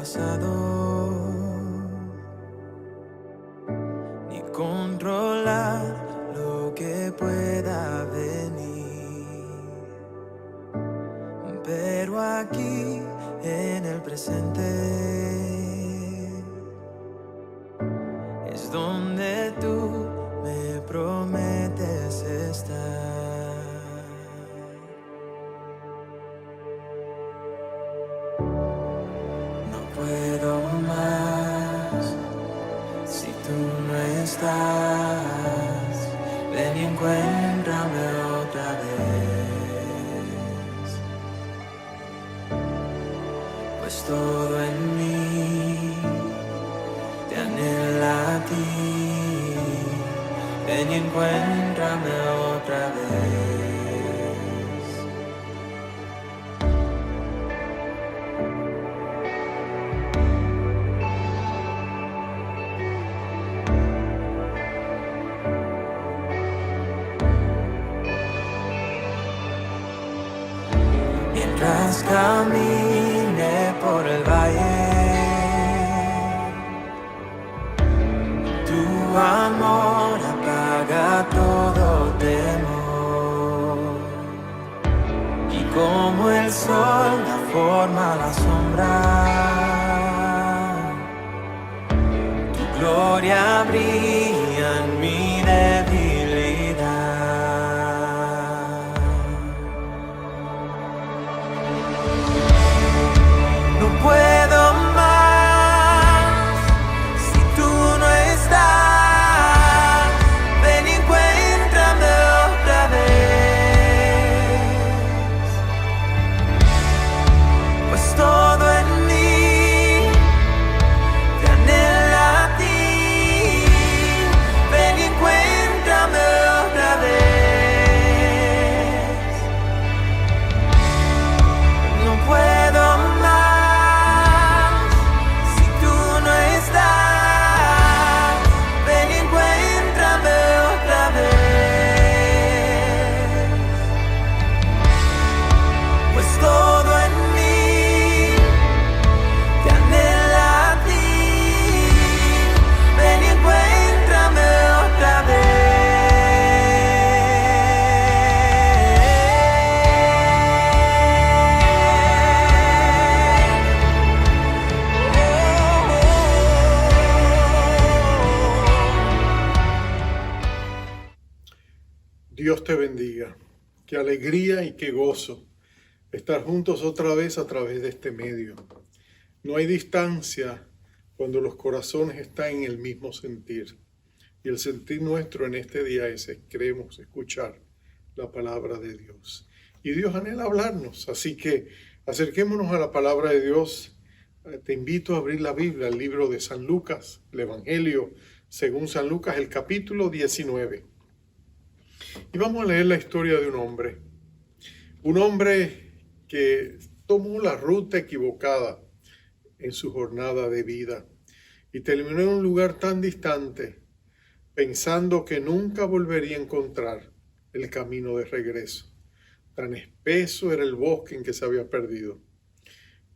pasado, ni controlar lo que pueda venir. Pero aquí en el presente es donde tú me prometes estar. No puedo más si tú no estás. Ven y encuéntrame otra vez, pues todo en mí te anhela a ti. Ven y encuéntrame otra vez. Mientras camine por el valle, tu amor apaga todo temor. Y como el sol da forma a la sombra, tu gloria brilla en mi debilidad. No puedo más si tú no estás. Ven y encuéntrame otra vez, pues todo en mí te anhela a ti. Ven y encuéntrame otra vez. No puedo más si tú no estás. Ven y encuéntrame otra vez, pues todo en mí te anhela a ti. Ven y encuéntrame otra vez. Dios te bendiga. Qué alegría y qué gozo estar juntos otra vez a través de este medio. No hay distancia cuando los corazones están en el mismo sentir. Y el sentir nuestro en este día es que queremos escuchar la palabra de Dios. Y Dios anhela hablarnos, así que acerquémonos a la palabra de Dios. Te invito a abrir la Biblia, el libro de San Lucas, el Evangelio según San Lucas, el capítulo 19. Y vamos a leer la historia de un hombre que tomó la ruta equivocada en su jornada de vida y terminó en un lugar tan distante, pensando que nunca volvería a encontrar el camino de regreso. Tan espeso era el bosque en que se había perdido.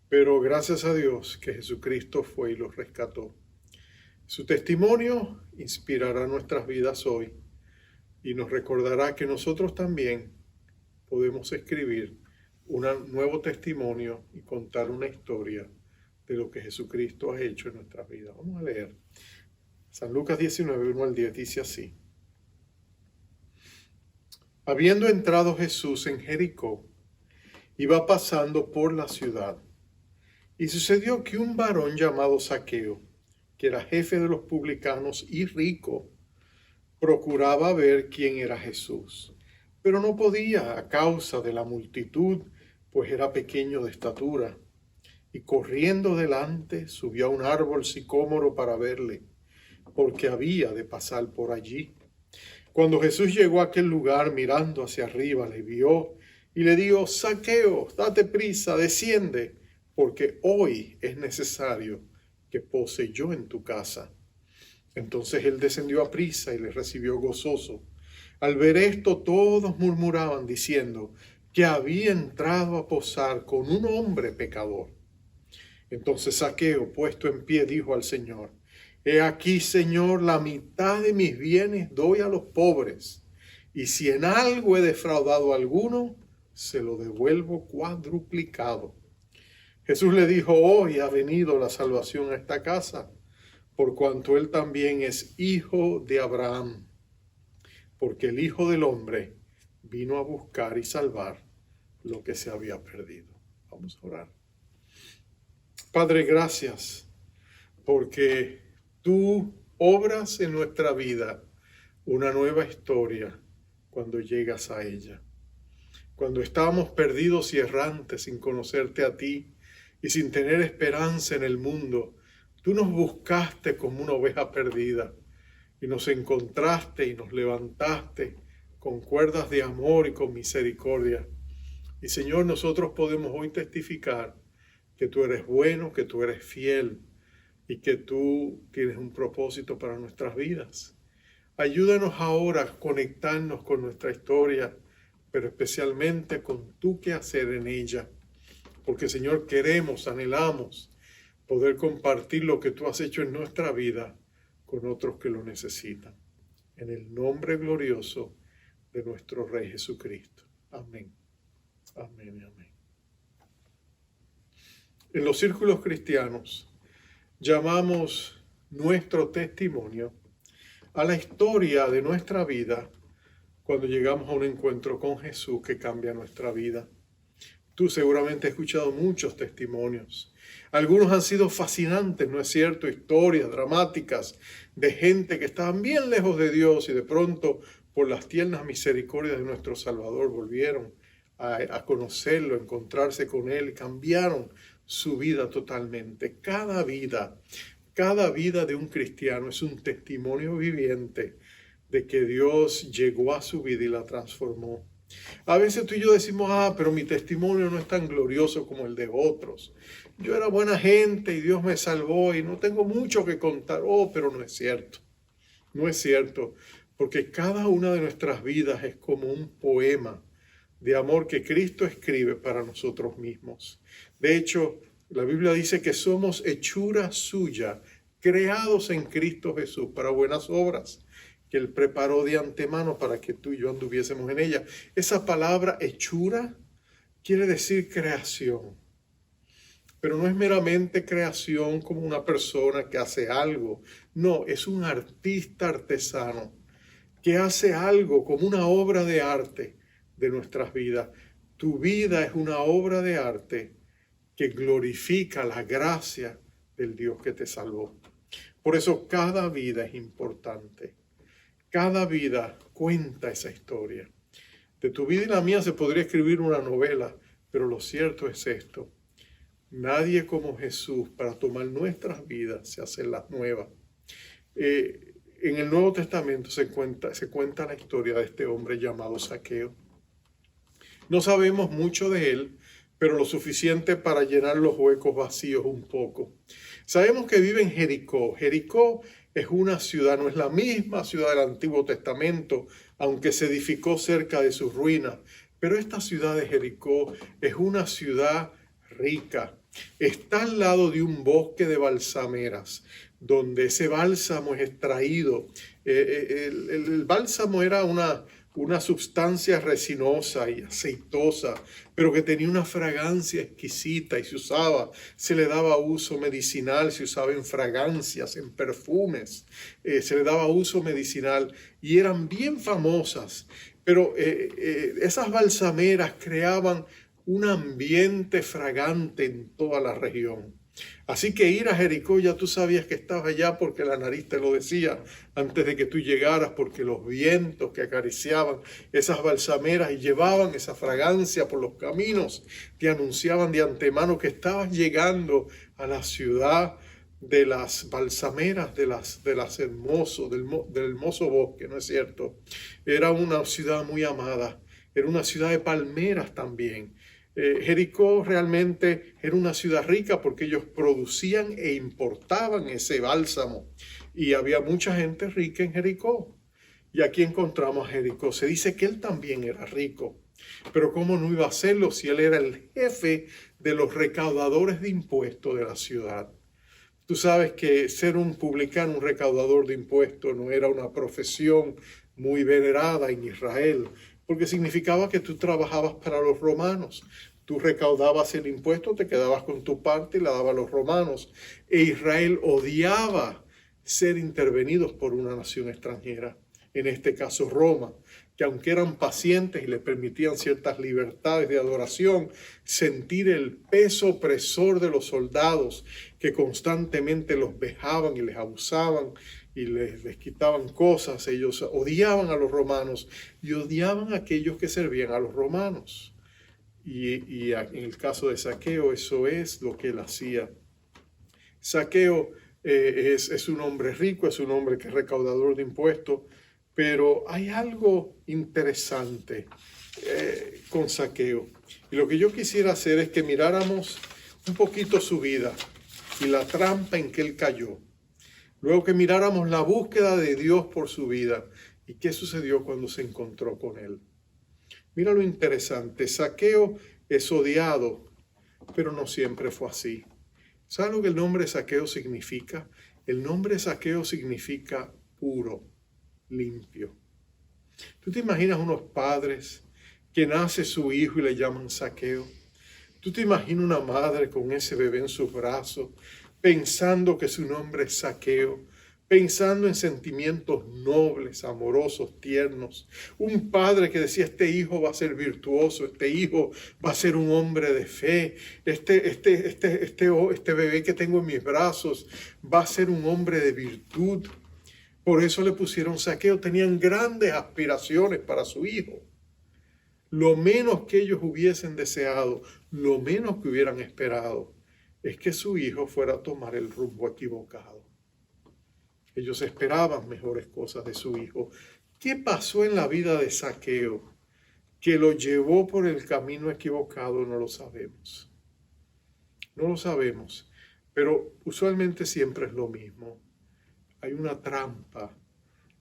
Pero gracias a Dios que Jesucristo fue y los rescató. Su testimonio inspirará nuestras vidas hoy y nos recordará que nosotros también podemos escribir un nuevo testimonio y contar una historia de lo que Jesucristo ha hecho en nuestras vidas. Vamos a leer. San Lucas 19, 1 al 10 dice así. Habiendo entrado Jesús en Jericó, iba pasando por la ciudad. Y sucedió que un varón llamado Zaqueo, que era jefe de los publicanos y rico, procuraba ver quién era Jesús, pero no podía a causa de la multitud, pues era pequeño de estatura. Y corriendo delante, subió a un árbol sicómoro para verle, porque había de pasar por allí. Cuando Jesús llegó a aquel lugar, mirando hacia arriba, le vio y le dijo: Zaqueo, date prisa, desciende, porque hoy es necesario que pose yo en tu casa. Entonces él descendió a prisa y le recibió gozoso. Al ver esto, todos murmuraban diciendo que había entrado a posar con un hombre pecador. Entonces Zaqueo, puesto en pie, dijo al Señor: He aquí, Señor, la mitad de mis bienes doy a los pobres, y si en algo he defraudado a alguno, se lo devuelvo cuadruplicado. Jesús le dijo: Hoy ha venido la salvación a esta casa, por cuanto él también es hijo de Abraham, porque el Hijo del Hombre vino a buscar y salvar lo que se había perdido. Vamos a orar. Padre, gracias, porque tú obras en nuestra vida una nueva historia cuando llegas a ella. Cuando estábamos perdidos y errantes sin conocerte a ti y sin tener esperanza en el mundo, tú nos buscaste como una oveja perdida y nos encontraste y nos levantaste con cuerdas de amor y con misericordia. Y Señor, nosotros podemos hoy testificar que tú eres bueno, que tú eres fiel y que tú tienes un propósito para nuestras vidas. Ayúdanos ahora a conectarnos con nuestra historia, pero especialmente con tu quehacer en ella. Porque, Señor, queremos, anhelamos poder compartir lo que tú has hecho en nuestra vida con otros que lo necesitan. En el nombre glorioso de nuestro Rey Jesucristo. Amén. Amén y amén. En los círculos cristianos llamamos nuestro testimonio a la historia de nuestra vida cuando llegamos a un encuentro con Jesús que cambia nuestra vida. Tú seguramente has escuchado muchos testimonios. Algunos han sido fascinantes, ¿no es cierto? Historias dramáticas de gente que estaban bien lejos de Dios y de pronto, por las tiernas misericordias de nuestro Salvador, volvieron a conocerlo, a encontrarse con Él, cambiaron su vida totalmente. Cada vida de un cristiano es un testimonio viviente de que Dios llegó a su vida y la transformó. A veces tú y yo decimos: pero mi testimonio no es tan glorioso como el de otros. Yo era buena gente y Dios me salvó y no tengo mucho que contar. Pero no es cierto. No es cierto, porque cada una de nuestras vidas es como un poema de amor que Cristo escribe para nosotros mismos. De hecho, la Biblia dice que somos hechura suya, creados en Cristo Jesús para buenas obras, que Él preparó de antemano para que tú y yo anduviésemos en ella. Esa palabra hechura quiere decir creación, pero no es meramente creación como una persona que hace algo. No, es un artista artesano que hace algo como una obra de arte de nuestras vidas. Tu vida es una obra de arte que glorifica la gracia del Dios que te salvó. Por eso cada vida es importante. Cada vida cuenta esa historia. De tu vida y la mía se podría escribir una novela, pero lo cierto es esto: nadie como Jesús para tomar nuestras vidas se hace las nuevas. En el Nuevo Testamento se cuenta la historia de este hombre llamado Zaqueo. No sabemos mucho de él, pero lo suficiente para llenar los huecos vacíos un poco. Sabemos que vive en Jericó. Jericó es una ciudad, no es la misma ciudad del Antiguo Testamento, aunque se edificó cerca de sus ruinas. Pero esta ciudad de Jericó es una ciudad rica. Está al lado de un bosque de balsameras, donde ese bálsamo es extraído. El bálsamo era una sustancia resinosa y aceitosa, pero que tenía una fragancia exquisita y se le daba uso medicinal, se usaba en fragancias, en perfumes, se le daba uso medicinal y eran bien famosas. Pero esas balsameras creaban un ambiente fragante en toda la región. Así que ir a Jericó, ya tú sabías que estabas allá porque la nariz te lo decía antes de que tú llegaras, porque los vientos que acariciaban esas balsameras y llevaban esa fragancia por los caminos te anunciaban de antemano que estabas llegando a la ciudad de las balsameras, del hermoso bosque, ¿no es cierto? Era una ciudad muy amada, era una ciudad de palmeras también. Jericó realmente era una ciudad rica porque ellos producían e importaban ese bálsamo y había mucha gente rica en Jericó. Y aquí encontramos a Jericó. Se dice que él también era rico. Pero ¿cómo no iba a hacerlo si él era el jefe de los recaudadores de impuestos de la ciudad? Tú sabes que ser un publicano, un recaudador de impuestos, no era una profesión muy venerada en Israel, porque significaba que tú trabajabas para los romanos. Tú recaudabas el impuesto, te quedabas con tu parte y la dabas a los romanos. E Israel odiaba ser intervenidos por una nación extranjera, en este caso Roma, que aunque eran pacientes y les permitían ciertas libertades de adoración, sentir el peso opresor de los soldados que constantemente los vejaban y les abusaban y les quitaban cosas. Ellos odiaban a los romanos y odiaban a aquellos que servían a los romanos. Y en el caso de Zaqueo, eso es lo que él hacía. Zaqueo es un hombre rico, es un hombre que es recaudador de impuestos, pero hay algo interesante con Zaqueo. Y lo que yo quisiera hacer es que miráramos un poquito su vida y la trampa en que él cayó. Luego que miráramos la búsqueda de Dios por su vida y qué sucedió cuando se encontró con él. Mira lo interesante, Zaqueo es odiado, pero no siempre fue así. ¿Sabes lo que el nombre Zaqueo significa? El nombre Zaqueo significa puro, limpio. ¿Tú te imaginas unos padres que nace su hijo y le llaman Zaqueo? ¿Tú te imaginas una madre con ese bebé en sus brazos, pensando que su nombre es Zaqueo? Pensando en sentimientos nobles, amorosos, tiernos. Un padre que decía, este hijo va a ser virtuoso, este hijo va a ser un hombre de fe, este bebé que tengo en mis brazos va a ser un hombre de virtud. Por eso le pusieron Zaqueo, tenían grandes aspiraciones para su hijo. Lo menos que ellos hubiesen deseado, lo menos que hubieran esperado, es que su hijo fuera a tomar el rumbo equivocado. Ellos esperaban mejores cosas de su hijo. ¿Qué pasó en la vida de Zaqueo que lo llevó por el camino equivocado? No lo sabemos. No lo sabemos, pero usualmente siempre es lo mismo. Hay una trampa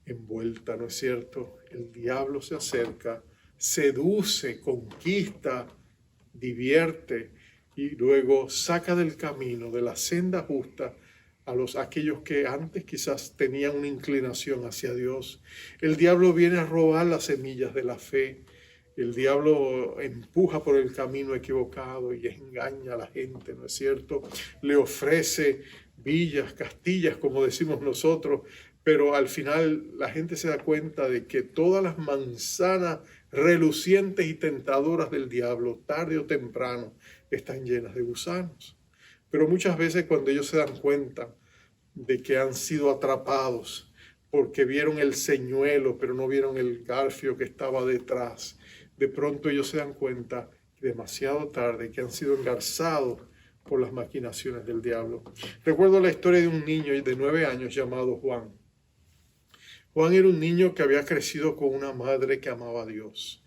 envuelta, ¿no es cierto? El diablo se acerca, seduce, conquista, divierte y luego saca del camino, de la senda justa, a aquellos que antes quizás tenían una inclinación hacia Dios. El diablo viene a robar las semillas de la fe. El diablo empuja por el camino equivocado y engaña a la gente, ¿no es cierto? Le ofrece villas, castillas, como decimos nosotros, pero al final la gente se da cuenta de que todas las manzanas relucientes y tentadoras del diablo, tarde o temprano, están llenas de gusanos. Pero muchas veces cuando ellos se dan cuenta de que han sido atrapados porque vieron el señuelo, pero no vieron el garfio que estaba detrás, de pronto ellos se dan cuenta demasiado tarde que han sido engarzados por las maquinaciones del diablo. Recuerdo la historia de un niño de 9 años llamado Juan. Juan era un niño que había crecido con una madre que amaba a Dios.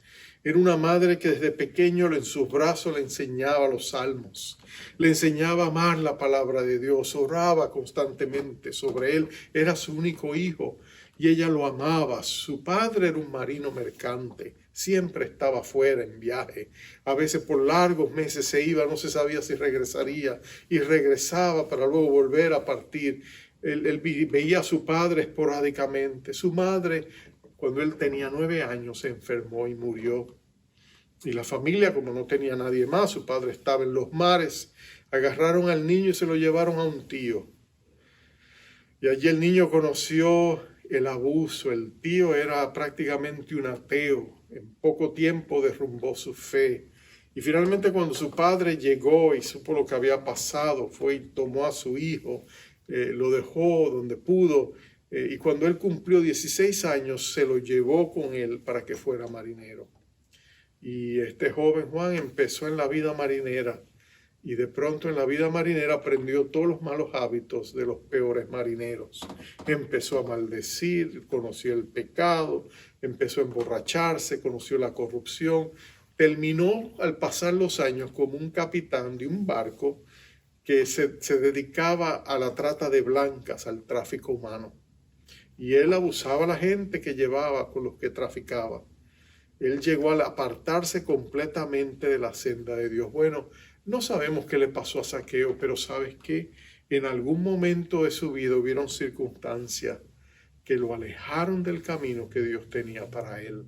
Era una madre que desde pequeño en sus brazos le enseñaba los salmos, le enseñaba a amar la palabra de Dios, oraba constantemente sobre él, era su único hijo y ella lo amaba. Su padre era un marino mercante, siempre estaba fuera en viaje, a veces por largos meses se iba, no se sabía si regresaría y regresaba para luego volver a partir. Él veía a su padre esporádicamente. Su madre, cuando él tenía 9 años, se enfermó y murió. Y la familia, como no tenía nadie más, su padre estaba en los mares, agarraron al niño y se lo llevaron a un tío. Y allí el niño conoció el abuso. El tío era prácticamente un ateo. En poco tiempo derrumbó su fe. Y finalmente cuando su padre llegó y supo lo que había pasado, fue y tomó a su hijo, lo dejó donde pudo. Y cuando él cumplió 16 años, se lo llevó con él para que fuera marinero. Y este joven Juan empezó en la vida marinera y de pronto en la vida marinera aprendió todos los malos hábitos de los peores marineros. Empezó a maldecir, conoció el pecado, empezó a emborracharse, conoció la corrupción. Terminó al pasar los años como un capitán de un barco que se dedicaba a la trata de blancas, al tráfico humano. Y él abusaba a la gente que llevaba con los que traficaba. Él llegó a apartarse completamente de la senda de Dios. Bueno, no sabemos qué le pasó a Zaqueo, pero ¿sabes qué? En algún momento de su vida hubieron circunstancias que lo alejaron del camino que Dios tenía para él.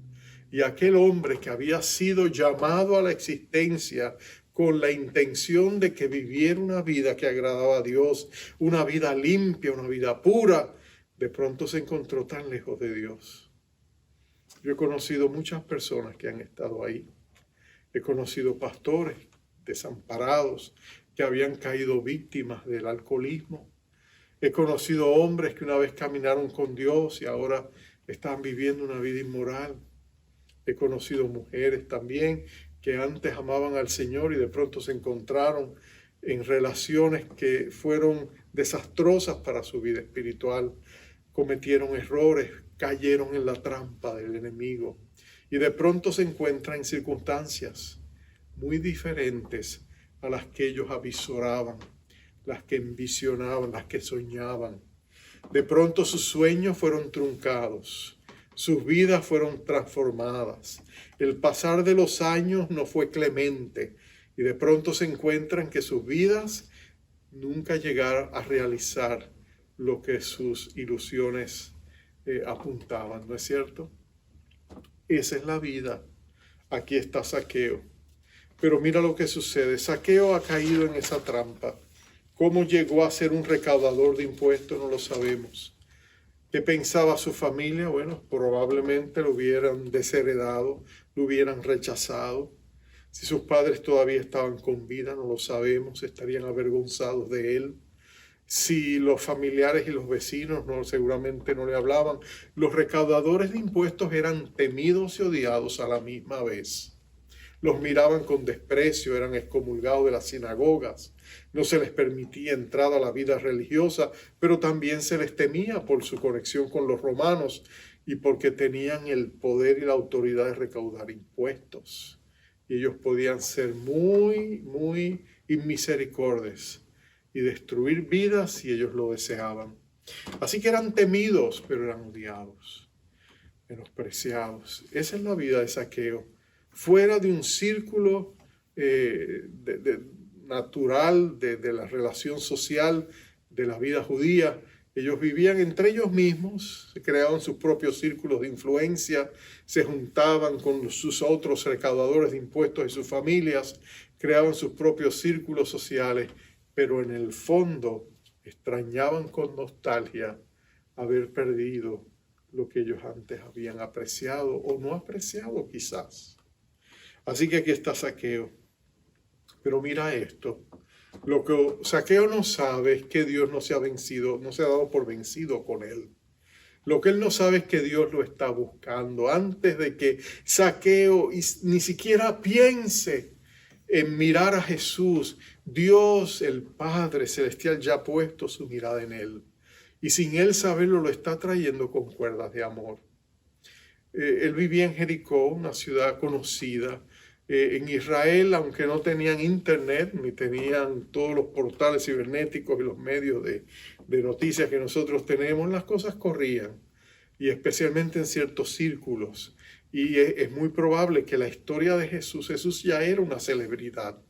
Y aquel hombre que había sido llamado a la existencia con la intención de que viviera una vida que agradaba a Dios, una vida limpia, una vida pura, de pronto se encontró tan lejos de Dios. Yo he conocido muchas personas que han estado ahí. He conocido pastores desamparados que habían caído víctimas del alcoholismo. He conocido hombres que una vez caminaron con Dios y ahora están viviendo una vida inmoral. He conocido mujeres también que antes amaban al Señor y de pronto se encontraron en relaciones que fueron desastrosas para su vida espiritual. Cometieron errores, cayeron en la trampa del enemigo y de pronto se encuentran en circunstancias muy diferentes a las que ellos avisoraban, las que envisionaban, las que soñaban. De pronto sus sueños fueron truncados, sus vidas fueron transformadas. El pasar de los años no fue clemente y de pronto se encuentran que sus vidas nunca llegaron a realizar lo que sus ilusiones apuntaban, ¿no es cierto? Esa es la vida. Aquí está Zaqueo. Pero mira lo que sucede. Zaqueo ha caído en esa trampa. ¿Cómo llegó a ser un recaudador de impuestos? No lo sabemos. ¿Qué pensaba su familia? Bueno, probablemente lo hubieran desheredado, lo hubieran rechazado. Si sus padres todavía estaban con vida, no lo sabemos, estarían avergonzados de él. Si los familiares y los vecinos seguramente no le hablaban. Los recaudadores de impuestos eran temidos y odiados a la misma vez. Los miraban con desprecio, eran excomulgados de las sinagogas. No se les permitía entrada a la vida religiosa, pero también se les temía por su conexión con los romanos y porque tenían el poder y la autoridad de recaudar impuestos. Y ellos podían ser muy inmisericordes y destruir vidas si ellos lo deseaban. Así que eran temidos, pero eran odiados, menospreciados. Esa es la vida de Zaqueo. Fuera de un círculo natural de la relación social de la vida judía, ellos vivían entre ellos mismos, se creaban sus propios círculos de influencia, se juntaban con sus otros recaudadores de impuestos y sus familias, creaban sus propios círculos sociales, pero en el fondo extrañaban con nostalgia haber perdido lo que ellos antes habían apreciado o no apreciado quizás. Así que aquí está Zaqueo. Pero mira esto. Lo que Zaqueo no sabe es que Dios no se ha vencido, no se ha dado por vencido con él. Lo que él no sabe es que Dios lo está buscando. Antes de que Zaqueo ni siquiera piense en mirar a Jesús, Dios, el Padre Celestial, ya ha puesto su mirada en él. Y sin él saberlo, lo está trayendo con cuerdas de amor. Él vivía en Jericó, una ciudad conocida. En Israel, aunque no tenían internet, ni tenían todos los portales cibernéticos y los medios de noticias que nosotros tenemos, las cosas corrían, y especialmente en ciertos círculos. Y es muy probable que la historia de Jesús ya era una celebridad.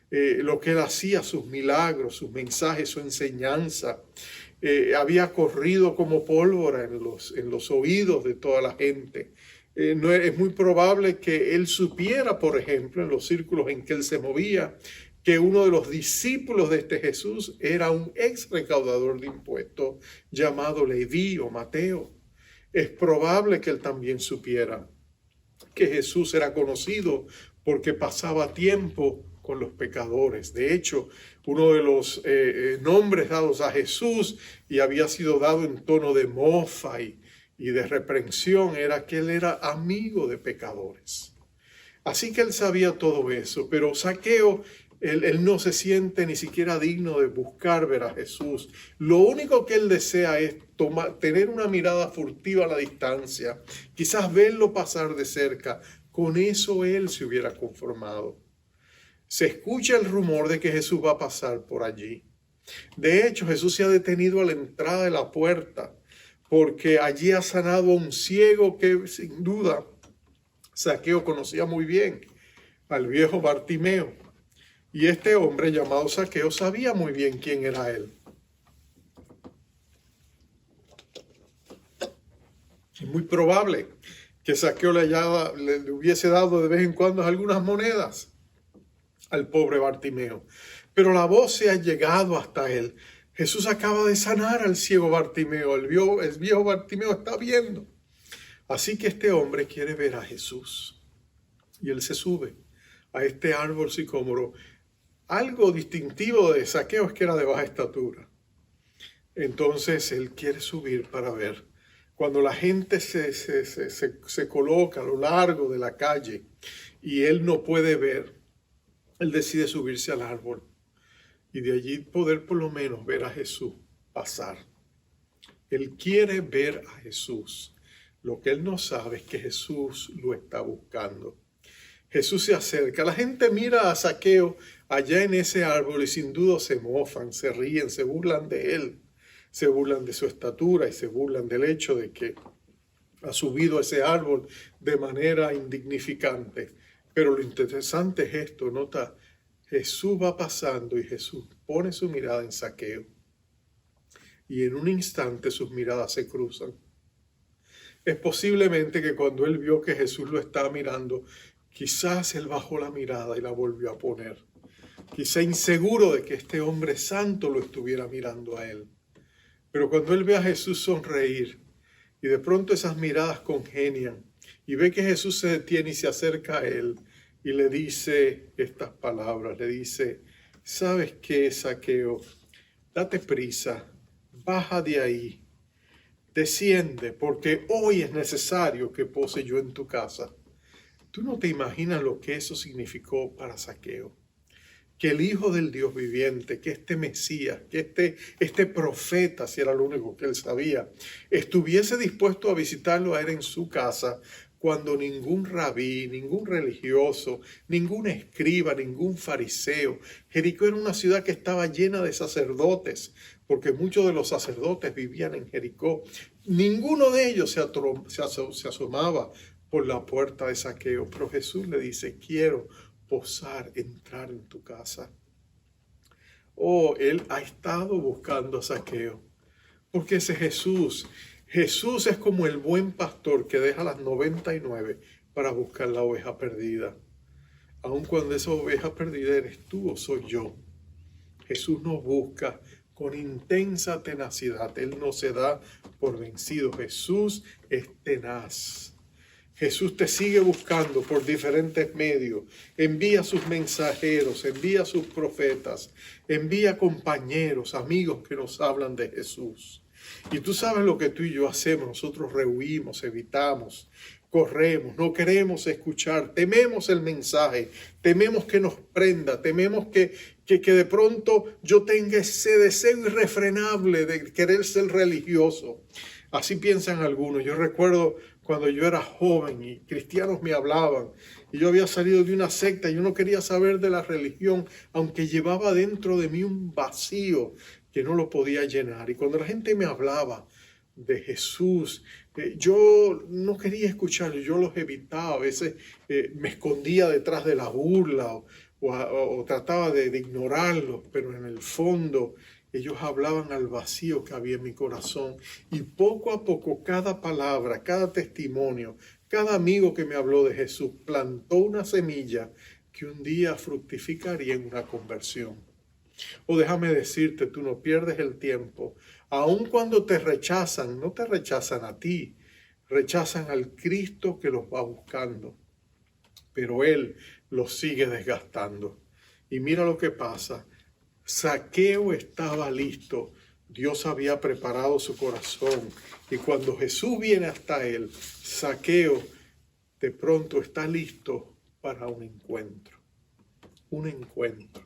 Lo que él hacía, sus milagros, sus mensajes, su enseñanza, había corrido como pólvora en los oídos de toda la gente. Es muy probable que él supiera, por ejemplo, en los círculos en que él se movía, que uno de los discípulos de este Jesús era un ex recaudador de impuestos llamado Leví o Mateo. Es probable que él también supiera que Jesús era conocido porque pasaba tiempo con los pecadores. De hecho, uno de los nombres dados a Jesús y había sido dado en tono de mofa y de reprensión era que él era amigo de pecadores. Así que él sabía todo eso, pero Zaqueo, él no se siente ni siquiera digno de buscar ver a Jesús. Lo único que él desea es tener una mirada furtiva a la distancia, quizás verlo pasar de cerca. Con eso él se hubiera conformado. Se escucha el rumor de que Jesús va a pasar por allí. De hecho, Jesús se ha detenido a la entrada de la puerta, porque allí ha sanado a un ciego que sin duda Zaqueo conocía muy bien al viejo Bartimeo, y este hombre llamado Zaqueo sabía muy bien quién era él. Es muy probable que Zaqueo le hubiese dado de vez en cuando algunas monedas al pobre Bartimeo. Pero la voz se ha llegado hasta él. Jesús acaba de sanar al ciego Bartimeo. El viejo Bartimeo está viendo. Así que este hombre quiere ver a Jesús. Y él se sube a este árbol sicómoro. Algo distintivo de Zaqueo es que era de baja estatura. Entonces él quiere subir para ver. Cuando la gente se coloca a lo largo de la calle y él no puede ver, él decide subirse al árbol y de allí poder por lo menos ver a Jesús pasar. Él quiere ver a Jesús. Lo que él no sabe es que Jesús lo está buscando. Jesús se acerca. La gente mira a Zaqueo allá en ese árbol y sin duda se mofan, se ríen, se burlan de él. Se burlan de su estatura y se burlan del hecho de que ha subido a ese árbol de manera indignificante. Pero lo interesante es esto, nota, Jesús va pasando y Jesús pone su mirada en Zaqueo. Y en un instante sus miradas se cruzan. Es posiblemente que cuando él vio que Jesús lo estaba mirando, quizás él bajó la mirada y la volvió a poner. Quizá inseguro de que este hombre santo lo estuviera mirando a él. Pero cuando él ve a Jesús sonreír y de pronto esas miradas congenian y ve que Jesús se detiene y se acerca a él y le dice estas palabras, le dice, ¿sabes qué, Zaqueo? Date prisa, baja de ahí, desciende, porque hoy es necesario que pose yo en tu casa. Tú no te imaginas lo que eso significó para Zaqueo. Que el Hijo del Dios viviente, que este Mesías, que este profeta, si era lo único que él sabía, estuviese dispuesto a visitarlo a él en su casa cuando ningún rabí, ningún religioso, ningún escriba, ningún fariseo. Jericó era una ciudad que estaba llena de sacerdotes, porque muchos de los sacerdotes vivían en Jericó. Ninguno de ellos se asomaba por la puerta de Zaqueo, pero Jesús le dice, quiero posar, entrar en tu casa. Oh, él ha estado buscando a Zaqueo, porque ese Jesús es como el buen pastor que deja las 99 para buscar la oveja perdida. Aun cuando esa oveja perdida eres tú o soy yo. Jesús nos busca con intensa tenacidad. Él no se da por vencido. Jesús es tenaz. Jesús te sigue buscando por diferentes medios, envía sus mensajeros, envía sus profetas, envía compañeros, amigos que nos hablan de Jesús. Y tú sabes lo que tú y yo hacemos, nosotros rehuimos, evitamos, corremos, no queremos escuchar, tememos el mensaje, tememos que nos prenda, tememos que de pronto yo tenga ese deseo irrefrenable de querer ser religioso. Así piensan algunos. Yo recuerdo cuando yo era joven y cristianos me hablaban y yo había salido de una secta y yo no quería saber de la religión, aunque llevaba dentro de mí un vacío que no lo podía llenar. Y cuando la gente me hablaba de Jesús, yo no quería escucharlo, yo los evitaba, a veces me escondía detrás de la burla o trataba de ignorarlos, pero en el fondo ellos hablaban al vacío que había en mi corazón. Y poco a poco, cada palabra, cada testimonio, cada amigo que me habló de Jesús plantó una semilla que un día fructificaría en una conversión. O déjame decirte, tú no pierdes el tiempo. Aun cuando te rechazan, no te rechazan a ti, rechazan al Cristo que los va buscando. Pero Él los sigue desgastando. Y mira lo que pasa. Zaqueo estaba listo. Dios había preparado su corazón. Y cuando Jesús viene hasta él, Zaqueo de pronto está listo para un encuentro. Un encuentro.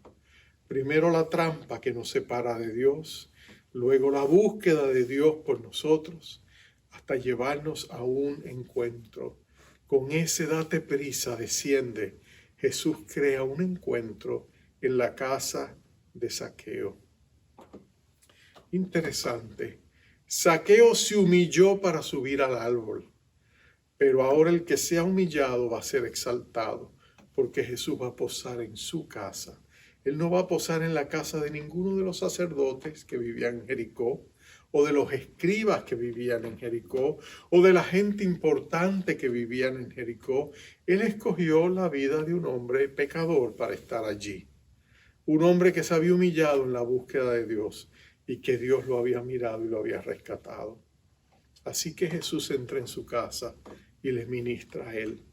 Primero la trampa que nos separa de Dios. Luego la búsqueda de Dios por nosotros. Hasta llevarnos a un encuentro. Con ese date prisa, desciende. Jesús crea un encuentro en la casa de Zaqueo. Interesante. Zaqueo se humilló para subir al árbol. Pero ahora el que sea humillado va a ser exaltado, porque Jesús va a posar en su casa. Él no va a posar en la casa de ninguno de los sacerdotes que vivían en Jericó, o de los escribas que vivían en Jericó, o de la gente importante que vivían en Jericó. Él escogió la vida de un hombre pecador para estar allí. Un hombre que se había humillado en la búsqueda de Dios y que Dios lo había mirado y lo había rescatado. Así que Jesús entra en su casa y les ministra a él.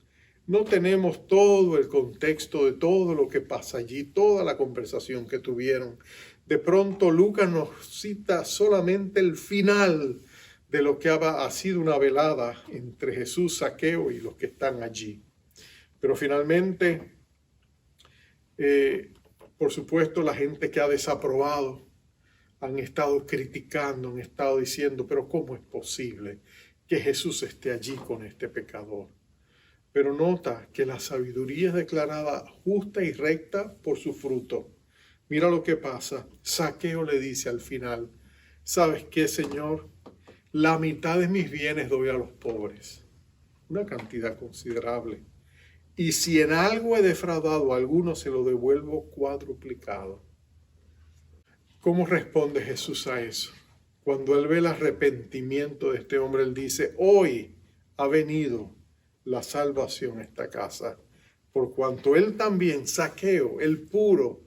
No tenemos todo el contexto de todo lo que pasa allí, toda la conversación que tuvieron. De pronto Lucas nos cita solamente el final de lo que ha sido una velada entre Jesús, Zaqueo y los que están allí. Pero finalmente, por supuesto, la gente que ha desaprobado han estado criticando, han estado diciendo, pero ¿cómo es posible que Jesús esté allí con este pecador? Pero nota que la sabiduría es declarada justa y recta por su fruto. Mira lo que pasa. Zaqueo le dice al final, ¿sabes qué, Señor? La mitad de mis bienes doy a los pobres. Una cantidad considerable. Y si en algo he defraudado a alguno, se lo devuelvo cuadruplicado. ¿Cómo responde Jesús a eso? Cuando él ve el arrepentimiento de este hombre, él dice, hoy ha venido la salvación a esta casa, por cuanto él también, Zaqueo, el puro,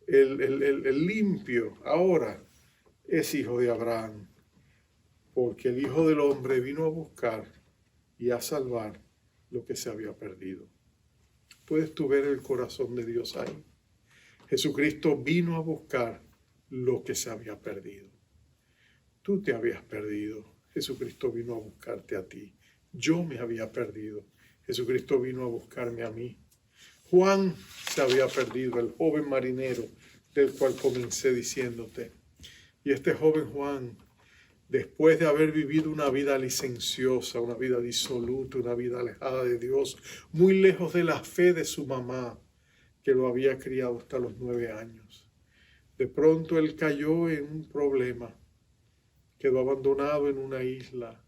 el limpio, ahora es hijo de Abraham, porque el Hijo del Hombre vino a buscar y a salvar lo que se había perdido. ¿Puedes tú ver el corazón de Dios ahí? Jesucristo vino a buscar lo que se había perdido. Tú te habías perdido. Jesucristo vino a buscarte a ti. Yo me había perdido. Jesucristo vino a buscarme a mí. Juan se había perdido, el joven marinero del cual comencé diciéndote. Y este joven Juan, después de haber vivido una vida licenciosa, una vida disoluta, una vida alejada de Dios, muy lejos de la fe de su mamá, que lo había criado hasta los 9 años. De pronto él cayó en un problema, quedó abandonado en una isla.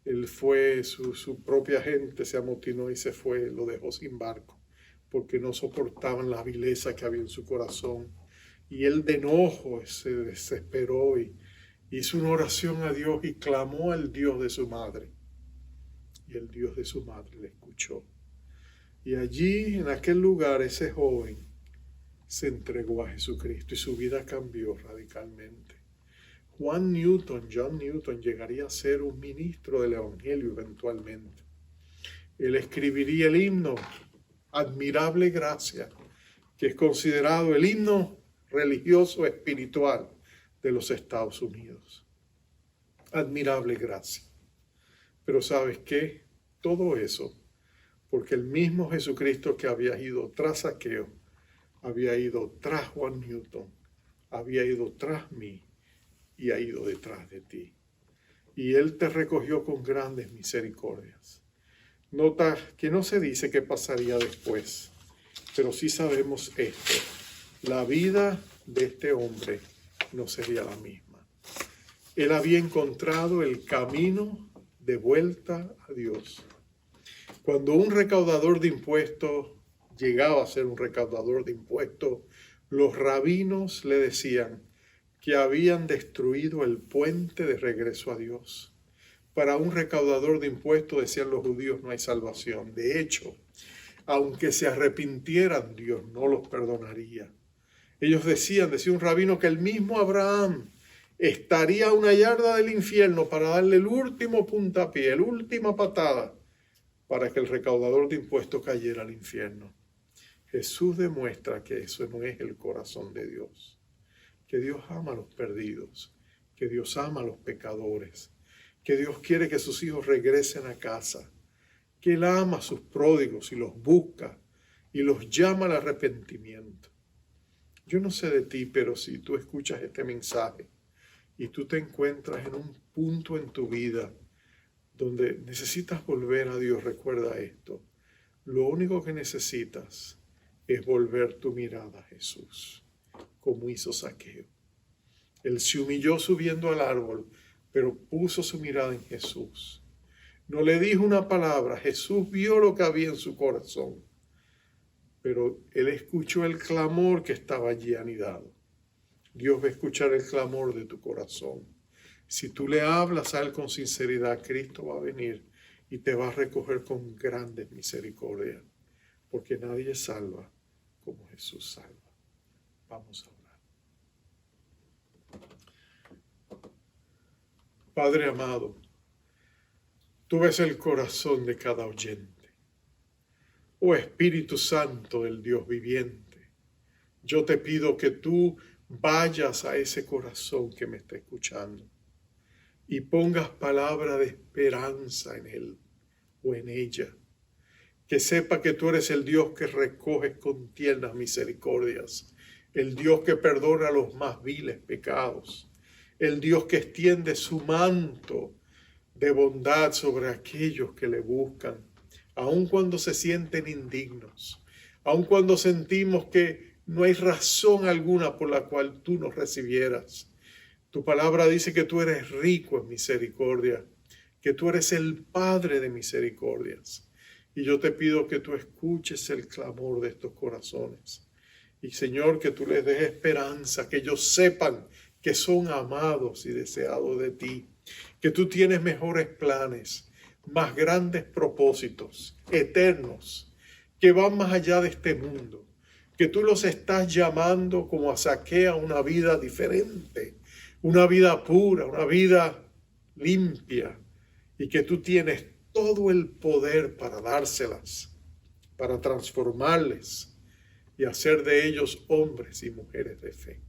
Él fue, su propia gente se amotinó y se fue, lo dejó sin barco, porque no soportaban la vileza que había en su corazón. Y él de enojo se desesperó y hizo una oración a Dios y clamó al Dios de su madre. Y el Dios de su madre le escuchó. Y allí, en aquel lugar, ese joven se entregó a Jesucristo y su vida cambió radicalmente. John Newton llegaría a ser un ministro del Evangelio eventualmente. Él escribiría el himno Admirable Gracia, que es considerado el himno religioso espiritual de los Estados Unidos. Admirable gracia. Pero ¿sabes qué? Todo eso, porque el mismo Jesucristo que había ido tras Zaqueo, había ido tras Juan Newton, había ido tras mí y ha ido detrás de ti. Y Él te recogió con grandes misericordias. Nota que no se dice qué pasaría después, pero sí sabemos esto. La vida de este hombre no sería la misma. Él había encontrado el camino de vuelta a Dios. Cuando un recaudador de impuestos llegaba a ser un recaudador de impuestos, los rabinos le decían que habían destruido el puente de regreso a Dios. Para un recaudador de impuestos, decían los judíos, no hay salvación. De hecho, aunque se arrepintieran, Dios no los perdonaría. Ellos decía un rabino, que el mismo Abraham estaría a una yarda del infierno para darle el último puntapié, la última patada, para que el recaudador de impuestos cayera al infierno. Jesús demuestra que eso no es el corazón de Dios, que Dios ama a los perdidos, que Dios ama a los pecadores, que Dios quiere que sus hijos regresen a casa, que Él ama a sus pródigos y los busca y los llama al arrepentimiento. Yo no sé de ti, pero si tú escuchas este mensaje y tú te encuentras en un punto en tu vida donde necesitas volver a Dios, recuerda esto. Lo único que necesitas es volver tu mirada a Jesús, como hizo Zaqueo. Él se humilló subiendo al árbol, pero puso su mirada en Jesús. No le dijo una palabra. Jesús vio lo que había en su corazón. Pero él escuchó el clamor que estaba allí anidado. Dios va a escuchar el clamor de tu corazón. Si tú le hablas a él con sinceridad, Cristo va a venir y te va a recoger con grandes misericordias. Porque nadie salva como Jesús salva. Vamos a orar. Padre amado, tú ves el corazón de cada oyente. Oh Espíritu Santo del Dios viviente, yo te pido que tú vayas a ese corazón que me está escuchando y pongas palabra de esperanza en él o en ella. Que sepa que tú eres el Dios que recoges con tiernas misericordias, el Dios que perdona los más viles pecados, el Dios que extiende su manto de bondad sobre aquellos que le buscan, aun cuando se sienten indignos, aun cuando sentimos que no hay razón alguna por la cual tú nos recibieras. Tu palabra dice que tú eres rico en misericordia, que tú eres el Padre de misericordias. Y yo te pido que tú escuches el clamor de estos corazones. Y Señor, que tú les des esperanza, que ellos sepan que son amados y deseados de ti, que tú tienes mejores planes, más grandes propósitos, eternos, que van más allá de este mundo, que tú los estás llamando como a Zaqueo a una vida diferente, una vida pura, una vida limpia, y que tú tienes todo el poder para dárselas, para transformarles y hacer de ellos hombres y mujeres de fe.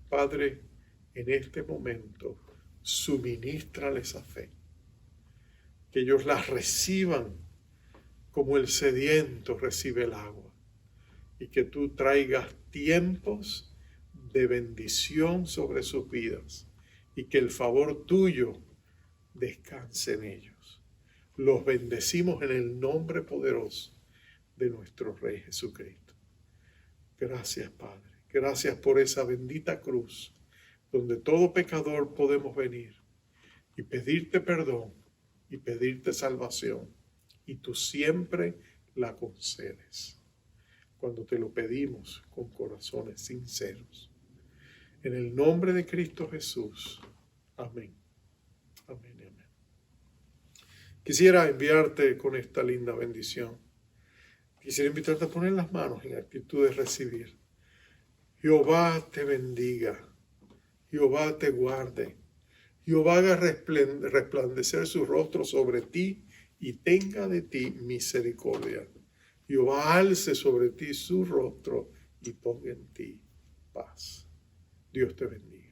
Padre, en este momento, suministrales esa fe, que ellos las reciban como el sediento recibe el agua, y que tú traigas tiempos de bendición sobre sus vidas, y que el favor tuyo descanse en ellos. Los bendecimos en el nombre poderoso de nuestro Rey Jesucristo. Gracias, Padre. Gracias por esa bendita cruz, donde todo pecador podemos venir y pedirte perdón y pedirte salvación, y tú siempre la concedes cuando te lo pedimos con corazones sinceros. En el nombre de Cristo Jesús. Amén. Amén y amén. Quisiera enviarte con esta linda bendición. Quisiera invitarte a poner las manos en actitud de recibir. Jehová te bendiga. Jehová te guarde. Jehová haga resplandecer su rostro sobre ti y tenga de ti misericordia. Jehová alce sobre ti su rostro y ponga en ti paz. Dios te bendiga.